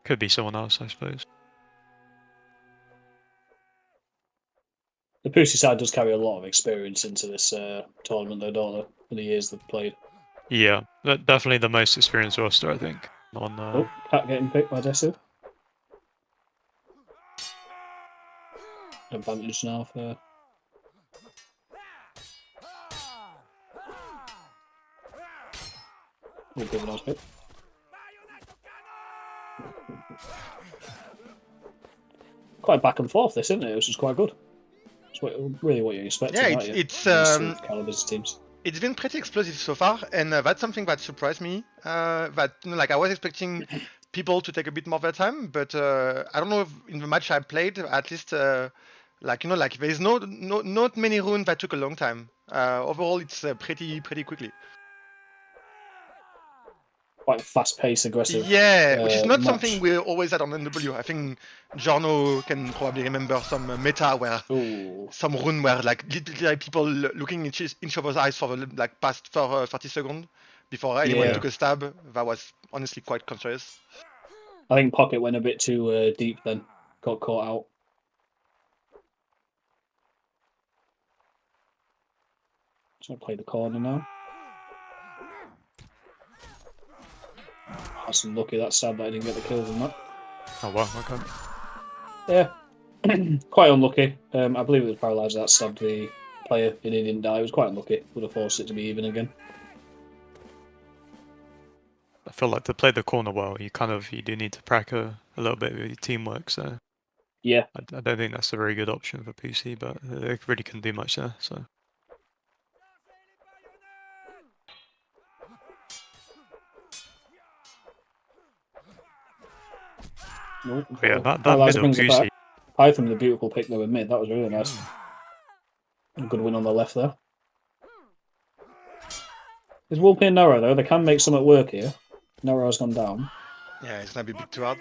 Could be someone else, I suppose. The Poosy side does carry a lot of experience into this tournament, though, don't they? For the years they've played. Yeah, definitely the most experienced roster, I think. On Oh, Cat getting picked by Desu. Advantage now for. Oh, good nice pick. Quite back and forth, this, isn't it? Which is quite good. It's really what you expect. Yeah, it's calibers teams. It's been pretty explosive so far, and that's something that surprised me. That like I was expecting people to take a bit more of their time, but I don't know if in the match I played, at least like there's not many runes that took a long time. Overall, it's pretty quickly. Quite fast-paced, aggressive. Yeah, which is not match. Something we always had on NW. I think Giorno can probably remember some meta where some rune were like literally people looking in each other's eyes for the past 30 seconds before anyone took a stab. That was honestly quite conscious. I think Pocket went a bit too deep then. Got caught out. So I play the corner now. That's unlucky, that stab that I didn't get the kills on that. Oh wow, okay. Yeah. Quite unlucky. I believe it was Paralyzer that stabbed the player and he didn't die. It was quite unlucky. Would have forced it to be even again. I feel like to play the corner well, you do need to practice a little bit with your teamwork. So yeah, I don't think that's a very good option for PC, but they really couldn't do much there. So. Nope. Yeah, that middle Poosy. Python with a beautiful pick though in mid. That was really nice. A good win on the left there. Is Wolpe and Narrow though? They can make something work here. Narrow's gone down. Yeah, it's gonna be a bit too hard.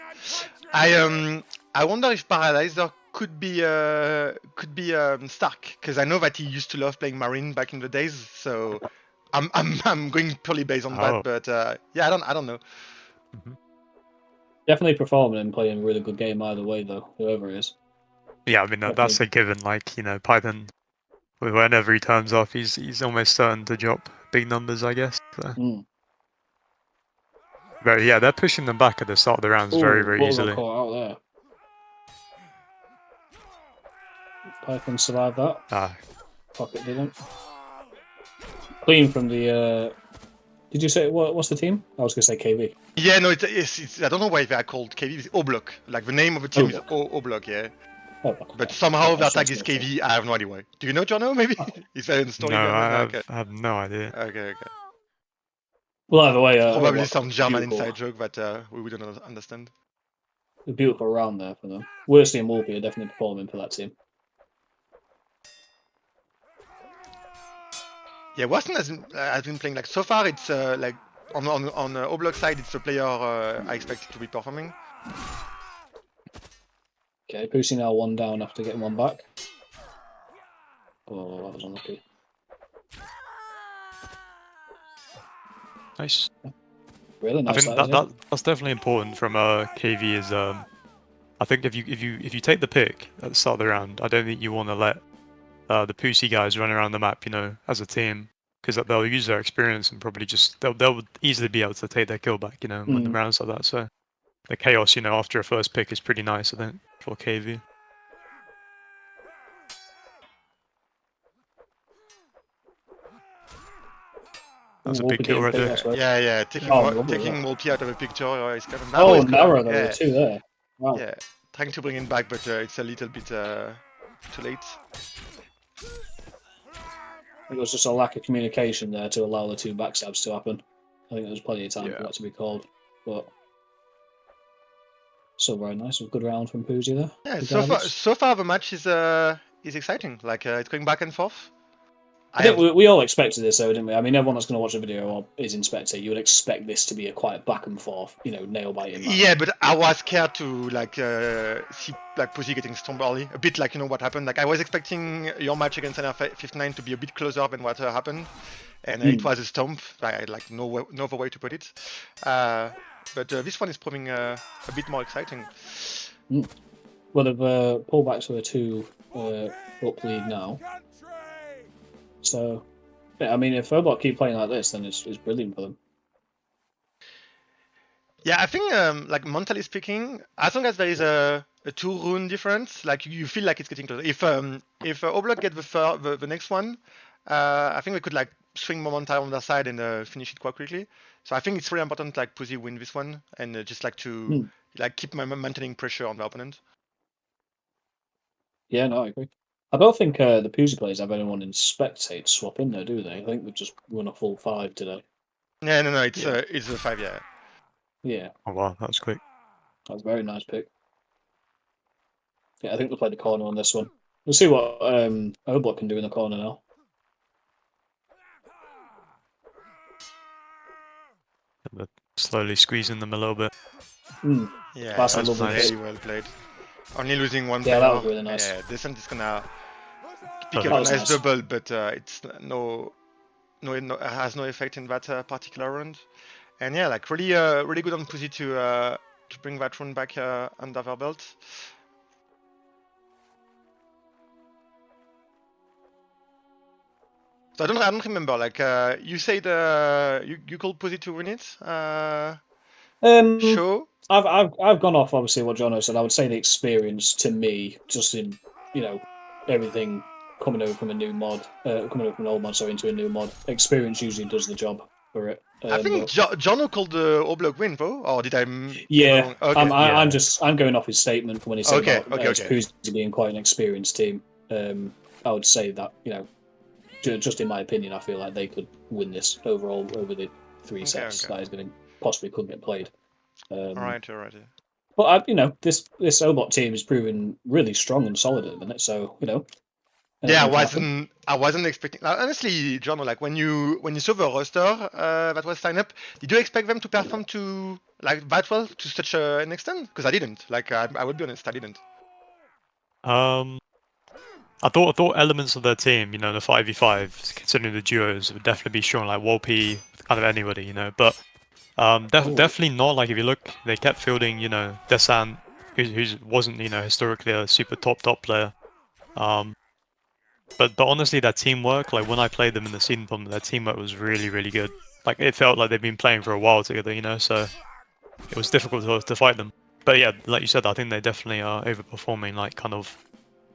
I wonder if Paralyzer could be Stark, because I know that he used to love playing Marine back in the days. So I'm going purely based on that, but yeah, I don't know. Definitely performing and playing a really good game either way though, whoever it is. Yeah, I mean that's a given. Like Python, whenever he turns off, he's almost certain to drop big numbers, I guess. So. But yeah, they're pushing them back at the start of the rounds very easily. Caught out there. Python survived that. Pocket didn't. Clean from the. Did you say what's the team? I was gonna say KV. Yeah, no, it's I don't know why they are called KV. It's O-Block. Like the name of the team is O-Block, yeah. But somehow their tag is KV. I have no idea why. Do you know, Giorno? Maybe is there a story? No, I have no idea. Okay. Well, either way, probably some German inside joke that we wouldn't understand. A beautiful round there for them. Worsty and Wolpe are definitely performing for that team. Yeah, Watson has been playing like so far. It's like on O-Block side, it's the player I expected to be performing. Okay, Poosy now one down after getting one back. Oh, that was unlucky. Nice. Really nice. I think that's definitely important from KV. Is I think if you take the pick at the start of the round, I don't think you want to let the Poosy guys run around the map, as a team, because they'll use their experience and probably just they'll easily be able to take their kill back, when the rounds like that. So the chaos, after a first pick is pretty nice, I think, for KV. That's a big kill right there. Yeah. Taking Wolpe out of the picture is kind of narrow. Oh, narrow though. Yeah. Two there. Wow. Yeah, trying to bring it back, but it's a little bit too late. It was just a lack of communication there to allow the two backstabs to happen. I think there was plenty of time for that to be called, but still very nice. A good round from Poosy there. Yeah, so far the match is exciting. Like it's going back and forth. I think we all expected this, though, didn't we? I mean, everyone that's going to watch the video or is in Spectate, you would expect this to be a quite back and forth, nail biting match. Yeah, but I was scared to see Poosy getting stomp early. A bit like what happened. Like I was expecting your match against NR59 to be a bit closer than what happened, and it was a stomp. Like no other way to put it. but this one is proving a bit more exciting. Well, they've pulled back to a 2 up lead now. So, yeah, I mean, if Oblock keep playing like this, then it's brilliant for them. Yeah, I think like mentally speaking, as long as there is a 2-rune difference, like you feel like it's getting closer. If Oblock get the next one, I think we could like swing momentum on their side and finish it quite quickly. So I think it's really important like Poosy win this one and just like to like keep maintaining pressure on the opponent. Yeah, no, I agree. I don't think the Poosy players have anyone in spectate swap in there, do they? I think they've just run a full 5 today. Yeah, no, it's a 5, yeah. Yeah. Oh wow, that was quick. That was a very nice pick. Yeah, I think they'll play the corner on this one. We'll see what Oblock can do in the corner now. They're slowly squeezing them a little bit. Yeah, That's a that's lovely very pick. well played. Only losing one Yeah, player. that was really nice. Yeah, Descent is gonna pick That up a was nice nice. double, but it's it has no effect in that particular round. And yeah, like really good on Poosy to bring that round back under their belt. So I don't remember. Like you said, you called Poosy to win it. Show. I've gone off obviously what Giorno said. I would say the experience to me, just in everything coming over from a new mod, coming over from an old mod, sorry, into a new mod. Experience usually does the job for it. I think Giorno called the Oblock win, though, or did I? Yeah, okay. I'm going off his statement from when he said about Poosy being quite an experienced team. I would say that just in my opinion, I feel like they could win this overall over the 3 sets that is going to possibly could get played. All right. But this Obot team is proving really strong and solid at the minute. So yeah, I wasn't expecting. Honestly, Giorno, like when you saw the roster that was signed up, did you expect them to perform to like that well to such an extent? Because I didn't. Like I would be honest, I didn't. I thought elements of their team, the 5v5, considering the duos, would definitely be strong, like Wolpe, kind of anybody, but definitely not. Like if you look, they kept fielding, Desant, who wasn't, historically a super top player. But honestly, that teamwork, like when I played them in the season tournament, their teamwork was really, really good. Like it felt like they've been playing for a while together, so it was difficult to fight them. But yeah, like you said, I think they definitely are overperforming, like kind of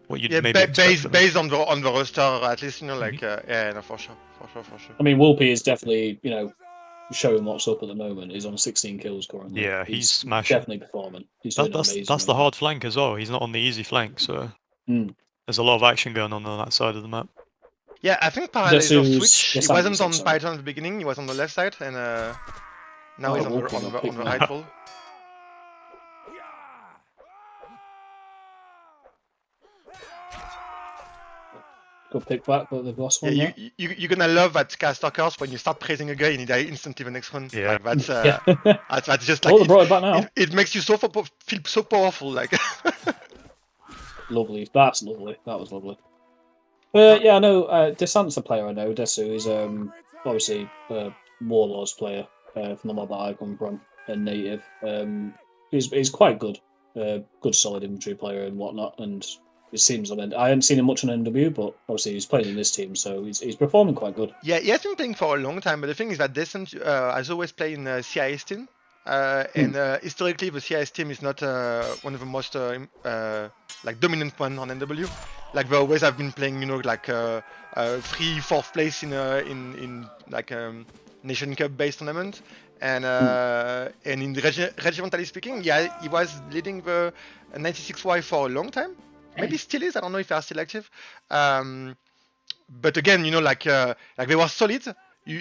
what you'd maybe expect based on the roster, at least, like yeah, no, for sure. I mean, Wolpe is definitely showing what's up at the moment. He's on 16 kills currently. Yeah, he's smashing. Definitely performing. He's doing amazing. That's the hard flank as well. He's not on the easy flank, so there's a lot of action going on that side of the map. Yeah, I think Paralaser switch. He wasn't on Python at the beginning. He was on the left side, and now he's on the right wall. Good pick back, but they've lost one. Yeah, you're gonna love that caster curse when you start praising a guy and he die instantly the next one. Yeah, like, that's just like they brought it back now. It makes you feel so powerful, like. Lovely, that's lovely. That was lovely. Yeah, I know. Desant's a player I know. Desu is obviously a Warlords player from the mod that I come from, a native. He's quite good, good solid infantry player and whatnot, and. It seems on. I hadn't seen him much on NW, but obviously he's playing in this team, so he's performing quite good. Yeah, he has been playing for a long time, but the thing is that Descent has always played in the CIS team, and historically the CIS team is not one of the most like dominant one on NW. Like they always have been playing, like 3-4th place in like Nation Cup based tournament, and in regimentally speaking, yeah, he was leading the 96Y for a long time. Maybe still is. I don't know if they are still active. But again, like they were solid.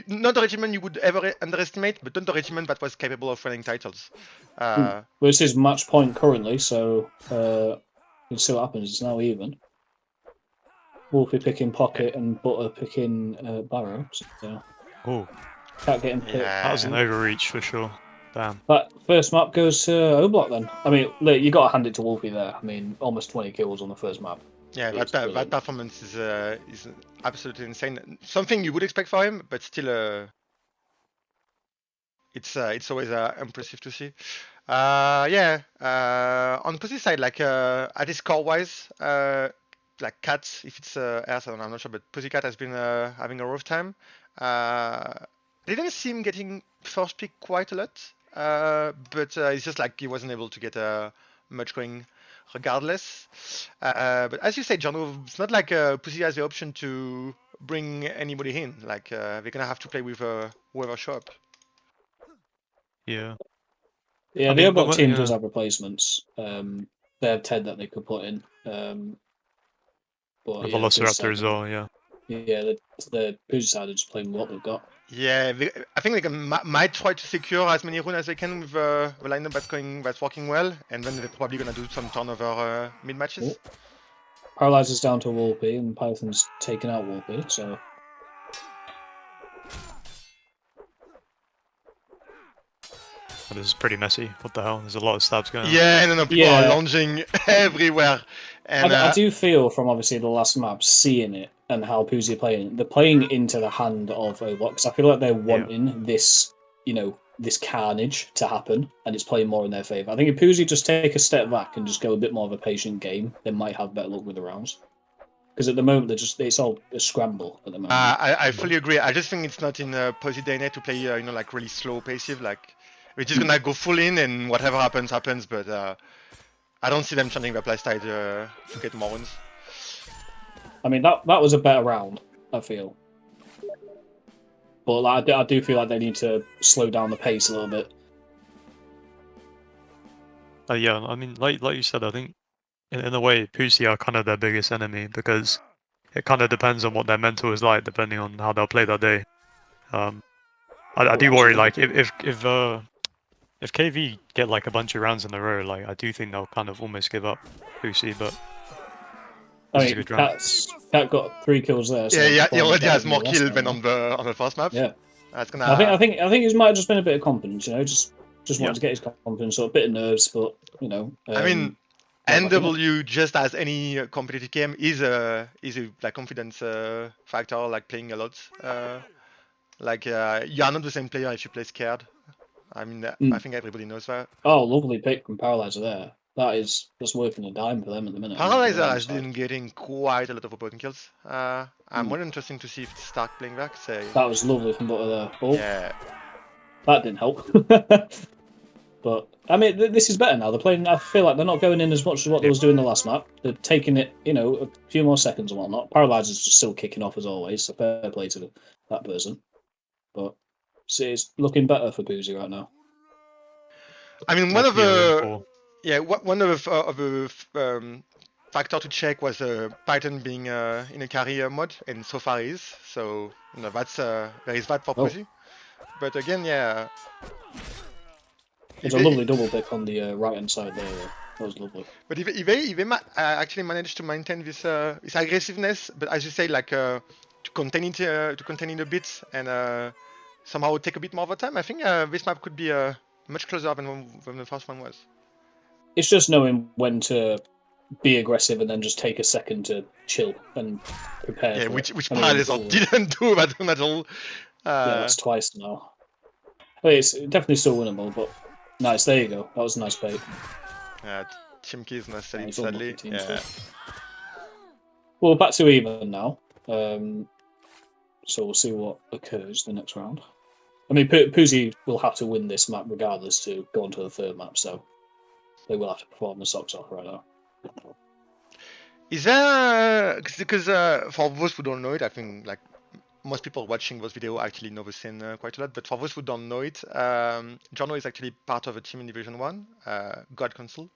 Not a regiment you would ever underestimate, but not a regiment that was capable of winning titles. Well, this is match point currently, so we'll see what happens. It's now even. Wolfie picking Pocket and Butter picking Barrow. So can't get him picked. Yeah, that was an overreach for sure. Damn. That first map goes to Oblock then. I mean, look, you got to hand it to Wolfie there. I mean, almost 20 kills on the first map. Yeah, that performance is absolutely insane. Something you would expect for him, but still it's always impressive to see. On Poosy side, like at least score wise, like Cat, if it's Earth, I'm not sure, but Pussycat has been having a rough time. Didn't see him getting first pick quite a lot, but it's just like he wasn't able to get much going regardless. But as you say, Giorno, it's not like Pussy has the option to bring anybody in. Like they're gonna have to play with whoever show up. Yeah. Yeah, I the mean, Oblock team yeah. does have replacements. They have Ted that they could put in. But The yeah, Velociraptor as well, yeah. Yeah, the Poosy side are just playing what they've got. Yeah, I think they might try to secure as many runes as they can with the lineup that's working well, and then they're probably gonna do some turnover mid matches. Paralyzer's down to Wolpie, and Python's taken out Wolpie, so. This is pretty messy. What the hell? There's a lot of stabs going on. Yeah, no, people are lunging everywhere. And I do feel from obviously the last map, seeing it and how Poosy are playing, they're playing into the hand of Oblock, because I feel like they're wanting this, this carnage to happen, and it's playing more in their favour. I think if Poosy just take a step back and just go a bit more of a patient game, they might have better luck with the rounds. Because at the moment, it's all a scramble at the moment. I fully agree. I just think it's not in Poosy DNA to play, like really slow, passive. Like we're just gonna go full in, and whatever happens, happens. But I don't see them changing their playstyle to get more wins. I mean, that was a better round, I feel. But I do feel like they need to slow down the pace a little bit. Yeah, I mean, like you said, I think in a way, Poosy are kind of their biggest enemy because it kind of depends on what their mental is like, depending on how they'll play that day. I do worry, like if KV get like a bunch of rounds in a row, like I do think they'll kind of almost give up Poosy, but this is a good round. Cat got 3 kills there. So yeah, he already has more kills than on the first map. Yeah, that's gonna. I think it might have just been a bit of confidence, just wanted to get his confidence, or a bit of nerves, but I mean, NW just as any competitive game is a like confidence factor, like playing a lot. Like you're not the same player if you play scared. I mean, I think everybody knows that. Oh, lovely pick from Paralyzer there. That's working a dime for them at the minute. Paralyzer has been getting quite a lot of opponent kills. I'm more interesting to see if Stark playing back. That was lovely from Butter there. Oh, yeah. That didn't help. But I mean, this is better now. They're playing. I feel like they're not going in as much as what they was doing the last map. They're taking it, a few more seconds and whatnot. Paralyzer's just still kicking off as always. So fair play to that person. But it's looking better for Poosy right now. I mean, one of the factor to check was Python being in a carry mode, and so far is. So that's there is that for Poosy. But again, yeah. There's a lovely double pick on the right hand side there. That was lovely. But if they actually managed to maintain this aggressiveness, but as you say, like to contain it a bit and somehow take a bit more of a time, I think this map could be much closer than the first one was. It's just knowing when to be aggressive and then just take a second to chill and prepare. Yeah, which Paralyzer didn't do that at all. Yeah, that's twice now. Well, it's definitely still winnable, but nice. There you go. That was a nice bait. Chimki is not selling sadly. Yeah. Well, back to even now. So we'll see what occurs the next round. I mean, Poosy will have to win this map regardless to go on to the third map, so they will have to perform the socks off right now. Is there because for those who don't know it, I think like most people watching those videos actually know the scene quite a lot. But for those who don't know it, Giorno is actually part of a team in Division 1, God Council.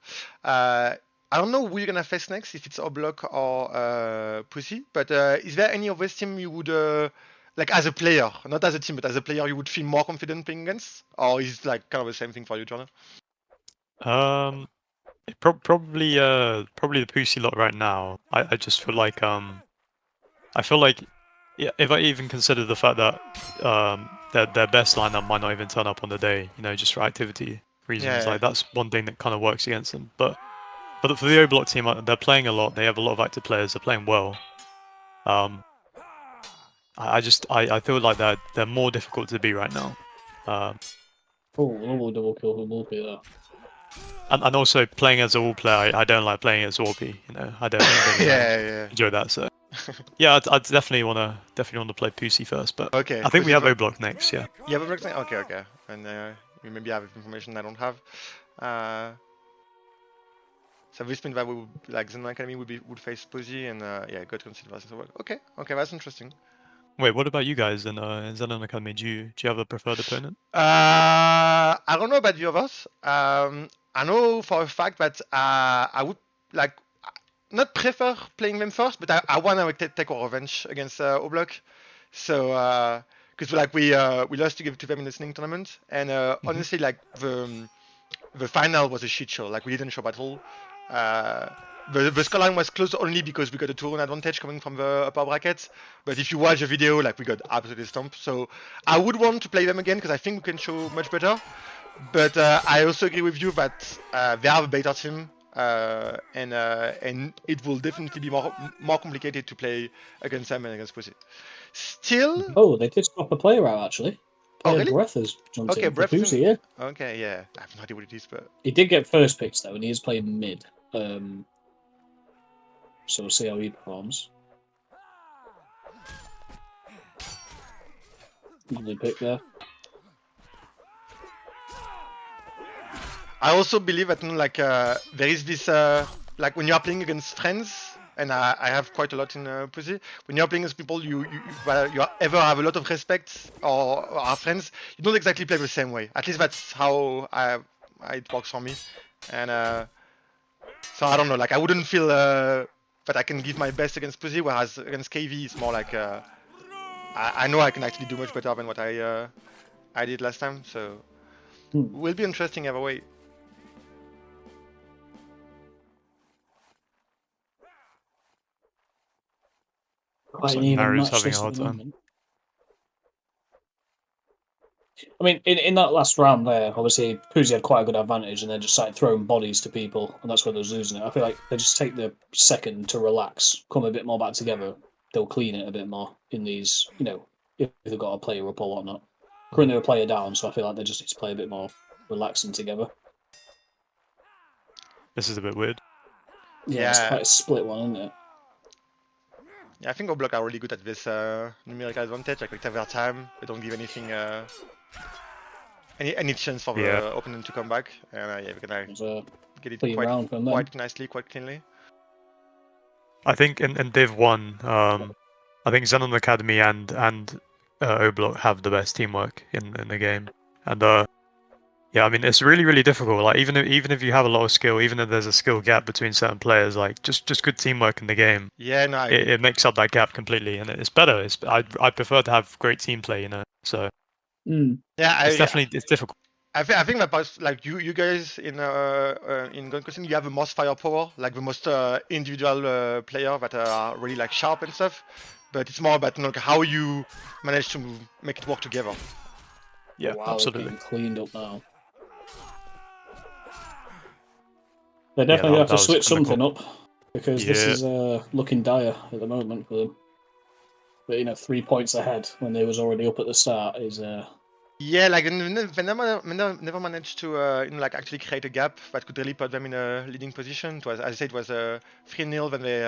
I don't know who you're gonna face next, if it's Oblock or Poosy. But is there any of this team you would like as a player, not as a team, but as a player, you would feel more confident playing against, or is it like kind of the same thing for you, Giorno? Probably the Poosy lot right now. I just feel like I feel like if I even consider the fact that their best lineup might not even turn up on the day, just for activity reasons, like that's one thing that kind of works against them. But for the O-Block team, they're playing a lot. They have a lot of active players. They're playing well. I feel like they're more difficult to beat right now. Oh, lovely double kill for Wolfie there. And also playing as a wall player, I don't like playing as Warpy. You know, I don't really Yeah. enjoy that. So yeah, I'd definitely wanna play Poosy first, but Okay. I think we Poosy have for- O-Block next. Yeah. You have a break? Okay. And you maybe have information I don't have. So this means that we would, like Xenon Academy would face Poosy and yeah, God consider versus the world. Okay, that's interesting. Wait, what about you guys in Xenon Academy? Do you have a preferred opponent? I don't know about the others. I know for a fact that I would like not prefer playing them first, but I want to take our revenge against O-Block. So because like we lost to them in the Sling tournament, and honestly like the final was a shit show. Like we didn't show at all. The scoreline was close only because we got a 2-1 advantage coming from the upper bracket. But if you watch the video, like we got absolutely stomped. So I would want to play them again because I think we can show much better. But I also agree with you that they have a better team, and it will definitely be more complicated to play against them and against Poosy. Still, Oh, they did swap a player out actually. oh Player really? Breath has jumped Okay, in for Breath is Poosy, in. yeah. Okay, yeah. I have no idea what it is, but He did get first picks though, and he is playing mid. So we'll see how he performs. Lovely pick there. I also believe that like there is this like when you are playing against friends, and I have quite a lot in Poosy. When you are playing against people you ever have a lot of respect or are friends, you don't exactly play the same way. At least that's how it works for me. And so I don't know. Like I wouldn't feel that I can give my best against Poosy, whereas against KV it's more like I know I can actually do much better than what I did last time. So will be interesting either way. Quite So an even Mario's match having a this at hard the time. moment. I mean, in that last round there, obviously Poosy had quite a good advantage, and they just started throwing bodies to people, and that's where they was losing it. I feel like they just take the second to relax, come a bit more back together. They'll clean it a bit more in these, you know, if they've got a player up or whatnot. Currently, a player down, so I feel like they just need to play a bit more relaxing together. This is a bit weird. Yeah, it's quite a split one, isn't it? Yeah, I think O-Block are really good at this numerical advantage. Like they take their time, they don't give anything, any chance for the opponent to come back, and yeah, we're gonna get it quite nicely, quite cleanly. I think in Div 1, I think Xenon Academy and O-Block have the best teamwork in the game, and yeah, I mean it's really difficult. Like even if you have a lot of skill, even if there's a skill gap between certain players, like just good teamwork in the game. Yeah, no, it makes up that gap completely, and it's better. I prefer to have great team play, you know. So yeah, it's difficult. I think that like you guys in Gun Question, you have the most firepower, like the most individual player that are really like sharp and stuff. But it's more about how you manage to make it work together. Yeah, wow, absolutely. Getting cleaned up now. They definitely have to switch something up because this is looking dire at the moment for them. But 3 points ahead when they was already up at the start is yeah, like they never managed to like actually create a gap that could really put them in a leading position. It was, as I said, it was 3-0 when they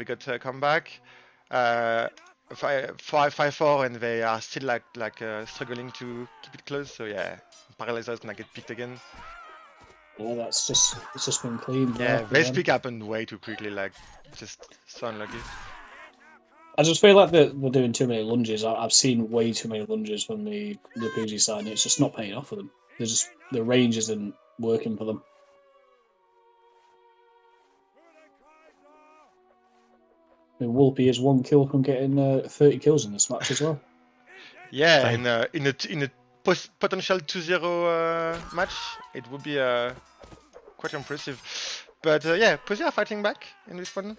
got a comeback, 5-4, and they are still like struggling to keep it close. So yeah, Paralyzer is gonna get picked again. Yeah, it's just been clean. Yeah, this pick happened way too quickly. Like just so unlucky. I just feel like they're doing too many lunges. I've seen way too many lunges from the Poosy side, and it's just not paying off for them. The range isn't working for them. I mean, Wolpy is 1 kill from getting 30 kills in this match as well. Yeah, in a potential 2-0 match, it would be quite impressive. But yeah, Poosy are fighting back in this one.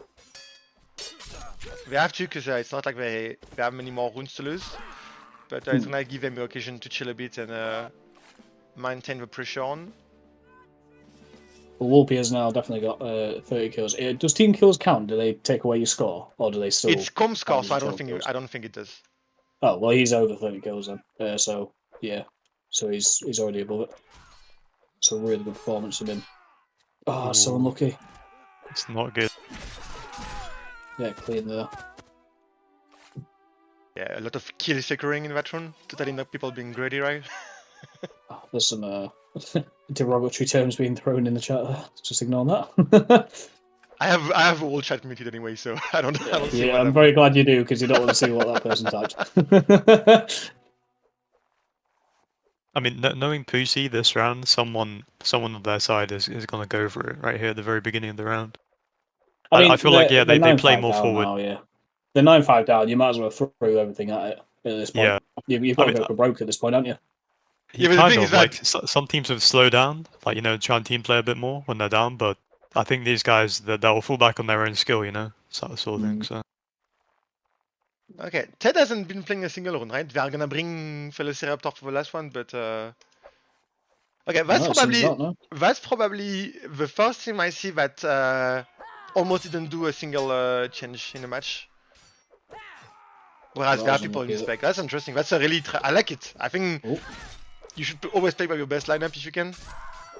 They have to, because it's not like they have many more runes to lose. But it's gonna give them the occasion to chill a bit and maintain the pressure on. Well, Wolpy has now definitely got 30 kills. Does team kills count? Do they take away your score, or do they still? It's com score, so I don't think it does. Oh well, he's over 30 kills then. So yeah. so he's already above it. It's a really good performance from him. Oh, so Ooh. unlucky. It's not good. Yeah, clean there. Yeah, a lot of kills occurring in that run. Totally not people being greedy, right? Oh, there's some derogatory terms being thrown in the chat there. Just ignore that. I have all chat muted anyway, so I don't see Yeah, what I'm very glad you do, because you don't want to see what that person typed. I mean, knowing Poosy this round, someone on their side is gonna go for it right here at the very beginning of the round. I feel like yeah, they play more down forward. now, yeah. They're 9-5 down. You might as well throw everything at it at this point. Yeah. You've I got to mean, go for broke at this point, haven't you? You but the kind thing of is that like some teams have slowed down, like try and team play a bit more when they're down. But I think these guys they'll fall back on their own skill, sort of thing. So okay, Ted hasn't been playing a single run, right? They are gonna bring Velociraptor for the last one, but okay, No, it seems not, no. that's probably the first team I see that almost didn't do a single change in a match. Whereas That there are was people in unlucky, this is it? spec. That's interesting. That's a really I like it. I think Oh. you should always play by your best lineup if you can,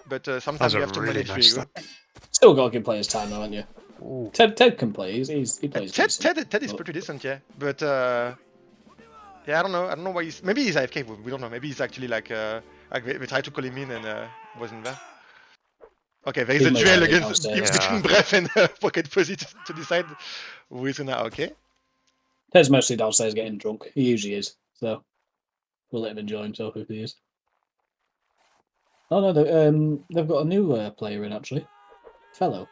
but that sometimes was you a have to really manage nice your ego. step. Still got to give players time, though, haven't you? Ooh. Ted can play. He plays decent. Ted is but- pretty decent, yeah. But yeah, I don't know why maybe he's AFK. We don't know. Maybe he's actually like they tried to call him in and wasn't there. Okay, there is He a might duel have it against downstairs. between Breath and Pocket Poosy to decide who is gonna. Okay. Ted's mostly downstairs getting drunk. He usually is. So we'll let him enjoy himself if he is. Oh no, they've got a new player in actually. Fellow.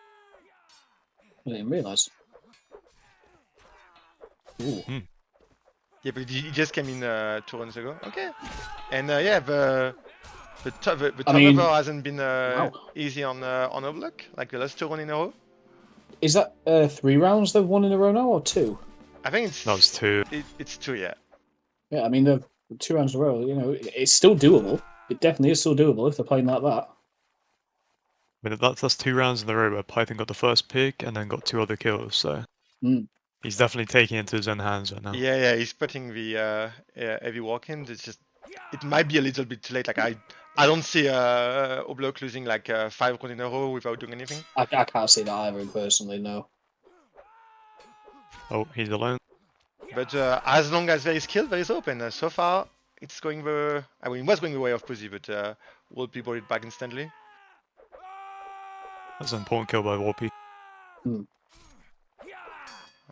I didn't realise. Ooh. Yeah, but he just came in 2 runs ago. Okay. And yeah, the turnover hasn't been easy on Oblak, like the last 2 runs in a row. Is that 3 rounds they've won in a row now, or 2? I think it's That was 2. It's 2, yeah. Yeah, I mean they've 2 rounds in a row. It's still doable. It definitely is still doable if they're playing like that. I mean, that's 2 rounds in a row where Python got the first pick and then got 2 other kills. So he's definitely taking it into his own hands right now. Yeah, he's putting the heavy walk-in. It's just it might be a little bit too late. Like I don't see Oblak losing like 5 runs in a row without doing anything. I can't see that either personally. No. Oh, he's alone. But as long as there is skill, there is open. So far, it's going the. I mean, it was going the way of Poosy, but will be brought it back instantly. That's an important kill by Warpy.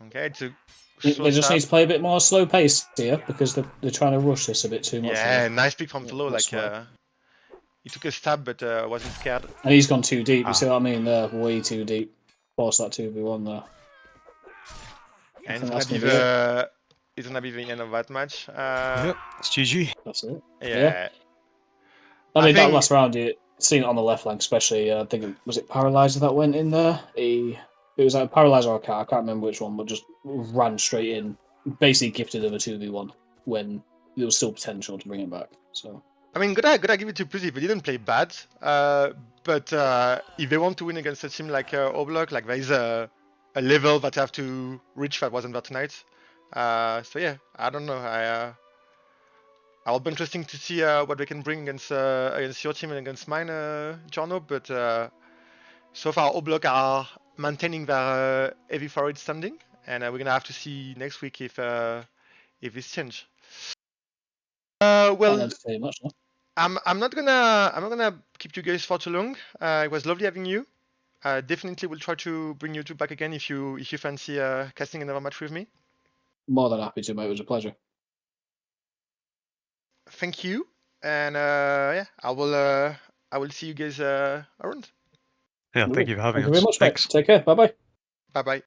Okay, it's a. They just need to play a bit more slow pace here because they're trying to rush this a bit too much. Yeah, nice pick from Flo. Like right. he took a stab, but wasn't scared. And he's gone too deep. You see what I mean? There, way too deep. Force that 2v1 there. And it's gonna be the end of that match. Yep, it's GG. That's it. Yeah. I mean, that think- last round, you seen it on the left flank, especially. I think was it Paralyzer that went in there. It was like a Paralyzer or a cat. I can't remember which one, but just ran straight in. Basically, gifted them a 2v1 when there was still potential to bring it back. So. I mean, gotta give it to Poosy. They didn't play bad, but if they want to win against a team like Oblak, like there is a level that they have to reach that wasn't there tonight. So yeah, I don't know. I'll be interesting to see what they can bring against your team and against mine, Giorno. But so far, Oblak are maintaining their heavy forward standing, and we're gonna have to see next week if this change. Well. Much, no? I'm not gonna keep you guys for too long. It was lovely having you. Definitely will try to bring you two back again if you fancy casting another match with me. More than happy to, mate. It was a pleasure. Thank you, and yeah, I will see you guys around. Yeah, thank you for having us. Thank you very much, mate. Thanks. Take care. Bye bye. Bye bye.